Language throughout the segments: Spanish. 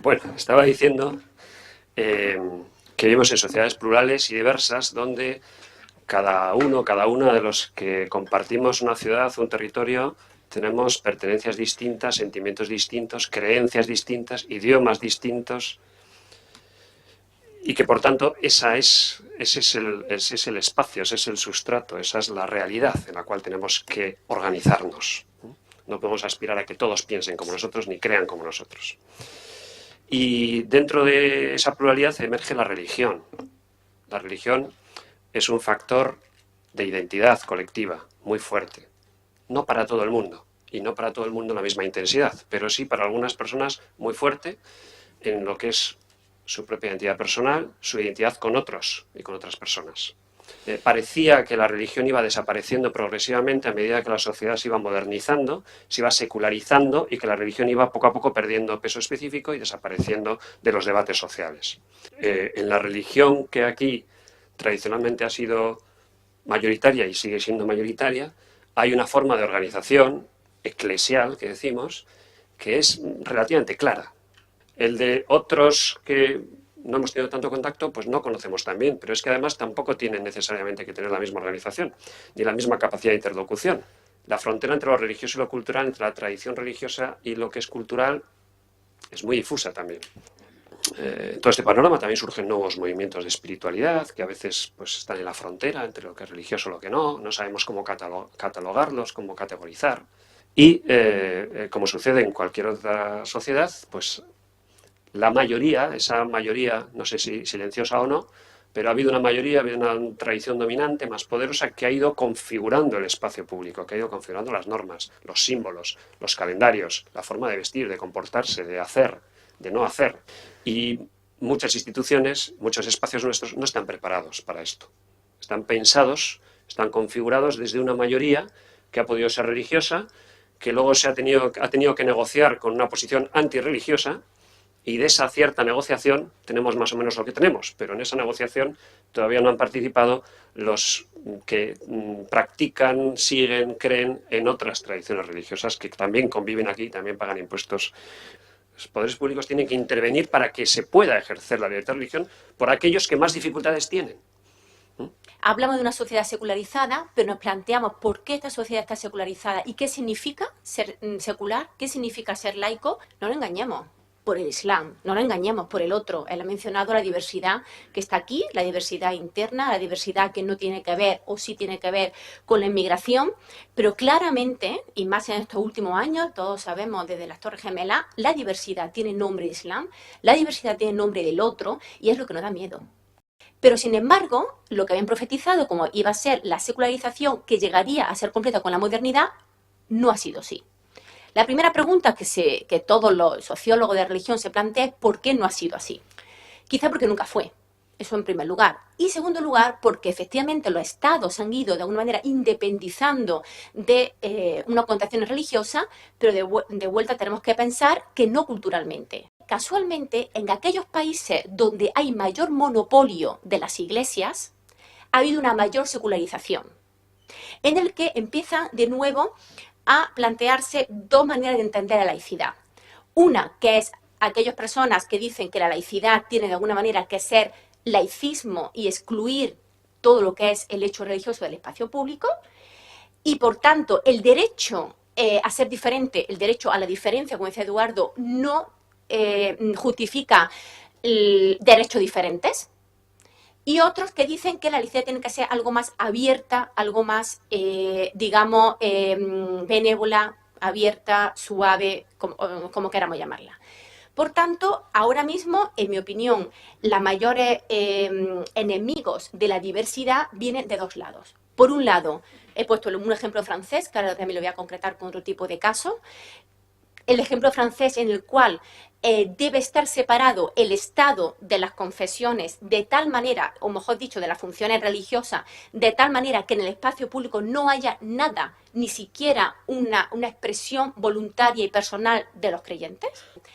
Bueno, estaba diciendo eh, que vivimos en sociedades plurales y diversas donde cada una de los que compartimos una ciudad, un territorio, tenemos pertenencias distintas, sentimientos distintos, creencias distintas, idiomas distintos y que por tanto ese es el espacio, ese es el sustrato, esa es la realidad en la cual tenemos que organizarnos. No podemos aspirar a que todos piensen como nosotros ni crean como nosotros. Y dentro de esa pluralidad emerge la religión. La religión es un factor de identidad colectiva muy fuerte. No para todo el mundo, y no para todo el mundo en la misma intensidad, pero sí para algunas personas muy fuerte en lo que es su propia identidad personal, su identidad con otros y con otras personas. Parecía que la religión iba desapareciendo progresivamente a medida que la sociedad se iba modernizando, se iba secularizando y que la religión iba poco a poco perdiendo peso específico y desapareciendo de los debates sociales. En la religión que aquí tradicionalmente ha sido mayoritaria y sigue siendo mayoritaria, hay una forma de organización eclesial, que decimos, que es relativamente clara. El de otros que no hemos tenido tanto contacto, pues no conocemos tan bien, pero es que además tampoco tienen necesariamente que tener la misma organización, ni la misma capacidad de interlocución. La frontera entre lo religioso y lo cultural, entre la tradición religiosa y lo que es cultural, es muy difusa también. En todo este panorama también surgen nuevos movimientos de espiritualidad que a veces pues, están en la frontera entre lo que es religioso y lo que no sabemos cómo catalogarlos, cómo categorizar. Y como sucede en cualquier otra sociedad, pues la mayoría, esa mayoría, no sé si silenciosa o no, pero ha habido una mayoría, ha habido una tradición dominante más poderosa que ha ido configurando el espacio público, que ha ido configurando las normas, los símbolos, los calendarios, la forma de vestir, de comportarse, de hacer, de no hacer. Y muchas instituciones, muchos espacios nuestros no están preparados para esto. Están pensados, están configurados desde una mayoría que ha podido ser religiosa, que luego ha tenido que negociar con una posición antirreligiosa, y de esa cierta negociación tenemos más o menos lo que tenemos, pero en esa negociación todavía no han participado los que practican, siguen, creen en otras tradiciones religiosas que también conviven aquí, también pagan impuestos. Los poderes públicos tienen que intervenir para que se pueda ejercer la libertad de religión por aquellos que más dificultades tienen. Hablamos de una sociedad secularizada, pero nos planteamos por qué esta sociedad está secularizada y qué significa ser secular, qué significa ser laico. No lo engañemos por el Islam, no lo engañemos por el otro. Él ha mencionado la diversidad que está aquí, la diversidad interna, la diversidad que no tiene que ver o sí tiene que ver con la inmigración, pero claramente, y más en estos últimos años, todos sabemos desde las Torres Gemelas, la diversidad tiene nombre de Islam, la diversidad tiene nombre del otro y es lo que nos da miedo. Pero, sin embargo, lo que habían profetizado como iba a ser la secularización que llegaría a ser completa con la modernidad, no ha sido así. La primera pregunta que todos los sociólogos de religión se plantean es ¿por qué no ha sido así? Quizá porque nunca fue. Eso en primer lugar. Y en segundo lugar, porque efectivamente los estados han ido de alguna manera independizando de una connotación religiosa, pero de vuelta tenemos que pensar que no culturalmente. Casualmente, en aquellos países donde hay mayor monopolio de las iglesias, ha habido una mayor secularización, en el que empiezan de nuevo a plantearse dos maneras de entender la laicidad. Una, que es aquellas personas que dicen que la laicidad tiene de alguna manera que ser laicismo y excluir todo lo que es el hecho religioso del espacio público, y por tanto el derecho a ser diferente, el derecho a la diferencia, como decía Eduardo, no justifica derechos diferentes. Y otros que dicen que la laicidad tiene que ser algo más abierta, algo más, digamos, benévola, abierta, suave, como queramos llamarla. Por tanto, ahora mismo, en mi opinión, los mayores enemigos de la diversidad vienen de dos lados. Por un lado, he puesto un ejemplo francés, que ahora también lo voy a concretar con otro tipo de casos. El ejemplo francés en el cual debe estar separado el Estado de las confesiones de tal manera, o mejor dicho, de las funciones religiosas, de tal manera que en el espacio público no haya nada, ni siquiera una expresión voluntaria y personal de los creyentes.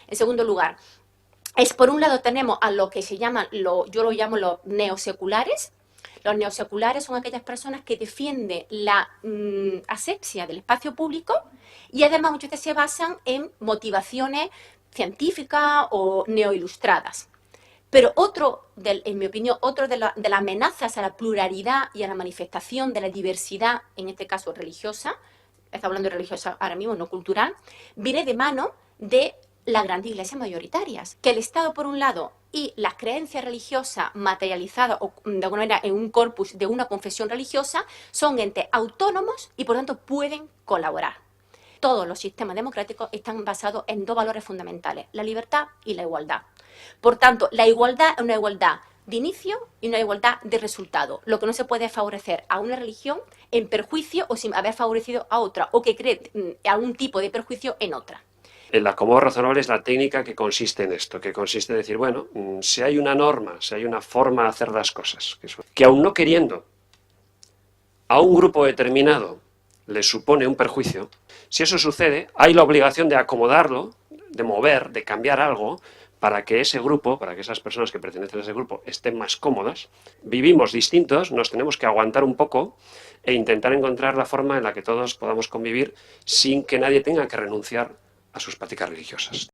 En segundo lugar, por un lado tenemos a lo que se llaman, yo lo llamo los neoseculares. Los neoseculares son aquellas personas que defienden la asepsia del espacio público y además muchas veces se basan en motivaciones científicas o neoilustradas. Pero en mi opinión, otro de las amenazas a la pluralidad y a la manifestación de la diversidad, en este caso religiosa, está hablando de religiosa ahora mismo, no cultural, viene de mano de las grandes iglesias mayoritarias. Que el Estado, por un lado, y las creencias religiosas materializadas o de alguna manera en un corpus de una confesión religiosa son entes autónomos y por tanto pueden colaborar. Todos los sistemas democráticos están basados en dos valores fundamentales, la libertad y la igualdad. Por tanto, la igualdad es una igualdad de inicio y una igualdad de resultado. Lo que no se puede es favorecer a una religión en perjuicio o sin haber favorecido a otra, o que cree algún tipo de perjuicio en otra. El acomodo razonable es la técnica que consiste en esto, que consiste en decir, bueno, si hay una norma, si hay una forma de hacer las cosas, que aun no queriendo a un grupo determinado le supone un perjuicio, si eso sucede, hay la obligación de acomodarlo, de mover, de cambiar algo, para que ese grupo, para que esas personas que pertenecen a ese grupo estén más cómodas. Vivimos distintos, nos tenemos que aguantar un poco e intentar encontrar la forma en la que todos podamos convivir sin que nadie tenga que renunciar a sus prácticas religiosas.